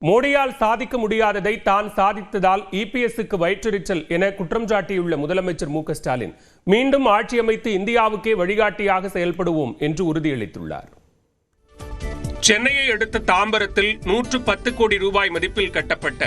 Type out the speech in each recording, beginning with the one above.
மோடியால் சாதிக்க முடியாததை தான் சாதித்ததால் இபிஎஸ்க்கு வயிற்றெரிச்சல் என குற்றம் சாட்டியுள்ள முதலமைச்சர் மு க ஸ்டாலின் மீண்டும் ஆட்சி அமைத்து இந்தியாவுக்கே வழிகாட்டியாக செயல்படுவோம் என்று உறுதியளித்துள்ளார். சென்னையை அடுத்த தாம்பரத்தில் 110 கோடி ரூபாய் மதிப்பில் கட்டப்பட்ட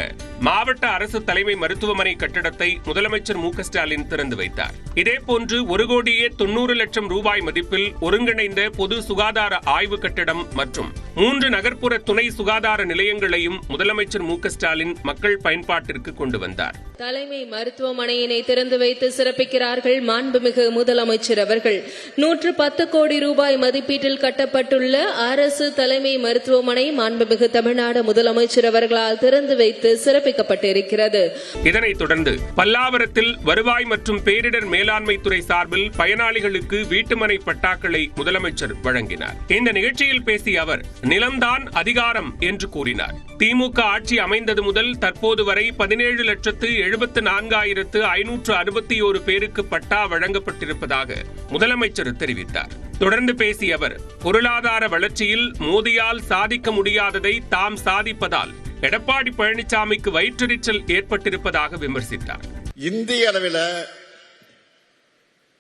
மாவட்ட அரசு தலைமை மருத்துவமனை கட்டடத்தை முதலமைச்சர் மு க ஸ்டாலின் திறந்து வைத்தார். இதேபோன்று 1,90,00,000 ரூபாய் மதிப்பில் ஒருங்கிணைந்த பொது சுகாதார ஆய்வு கட்டடம் மற்றும் 3 நகர்ப்புற துணை சுகாதார நிலையங்களையும் முதலமைச்சர் மு க ஸ்டாலின் மக்கள் பயன்பாட்டிற்கு கொண்டு வந்தார். தலைமை மருத்துவமனையினை திறந்து வைத்து சிறப்பிக்கிறார்கள் மாண்புமிகு முதலமைச்சர் அவர்கள். 110 கோடி ரூபாய் மதிப்பீட்டில் கட்டப்பட்டுள்ள அரசு தலைமை மருத்துவமனை மாண்புமிகு தமிழ்நாடு முதலமைச்சர் அவர்களால் திறந்து வைத்து சிறப்பிக்கப்பட்டிருக்கிறது. இதனைத் தொடர்ந்து பல்லாவரத்தில் வருவாய் மற்றும் பேரிடர் மேலாண்மை துறை சார்பில் பயனாளிகளுக்கு வீட்டுமனை பட்டாக்களை முதலமைச்சர் வழங்கினார். இந்த நிகழ்ச்சியில் பேசிய அவர் நிலம்தான் அதிகாரம் என்று கூறினார். திமுக ஆட்சி அமைந்தது முதல் தற்போது வரை 17,74,561 பேருக்கு பட்டா வழங்கப்பட்டிருப்பதாக முதலமைச்சர் தெரிவித்தார். தொடர்ந்து பேசிய அவர் பொருளாதார வளர்ச்சியில் மோடியால் சாதிக்க முடியாததை தாம் சாதிப்பதால் எடப்பாடி பழனிசாமிக்கு வயிற்றெரிச்சல் ஏற்பட்டிருப்பதாக விமர்சித்தார். இந்திய அளவில்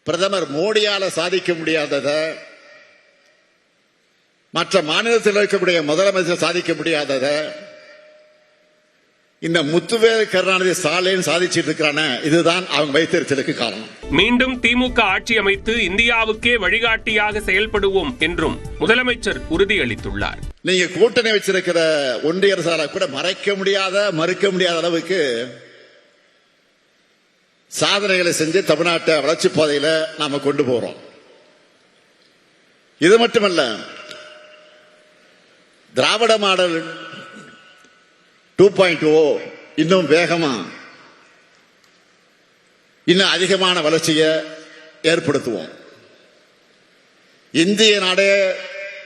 பிரதமர் மோடியால சாதிக்க முடியாததை மற்ற மாநிலத்தில் இருக்கக்கூடிய முதலமைச்சர் சாதிக்க முடியாததை இந்த முத்துவேல் கருணாநிதி ஸ்டாலின் சாதிச்சிட்டு இருக்கிறான, இதுதான் அவங்க வைத்திருச்சலுக்கு காரணம். மீண்டும் திமுக ஆட்சி அமைத்து இந்தியாவுக்கே வழிகாட்டியாக செயல்படுவோம் என்றும் முதலமைச்சர் உறுதியளித்துள்ளார். நீங்க கூட்டணி வச்சிருக்கிற ஒன்றிய அரசால கூட மறுக்க முடியாத அளவுக்கு சாதனைகளை செஞ்சு தமிழ்நாட்டை வளர்ச்சி பாதையில நாம கொண்டு போறோம். இது மட்டுமல்ல, திராவிட மாடல் 2.0 இன்னும் வேகமா இன்னும் அதிகமான வளர்ச்சியை ஏற்படுத்துவோம். இந்திய நாடே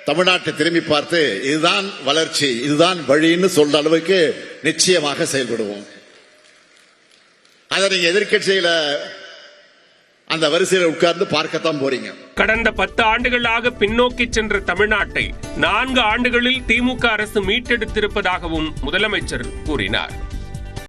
தமிழ்நாட்டை திரும்பி பார்த்து இதுதான் வளர்ச்சி, இதுதான் வழின்னு சொல்ற அளவுக்கு நிச்சயமாக செயல்படுவோம். அதை நீங்க எதிர்க்கட்சியில அந்த வரிசையில் உட்கார்ந்து பார்க்கத்தான் போறீங்க. கடந்த 10 ஆண்டுகளாக பின்னோக்கி சென்ற தமிழ்நாட்டை 4 ஆண்டுகளில் திமுக அரசு மீட்டெடுத்திருப்பதாகவும் முதலமைச்சர் கூறினார்.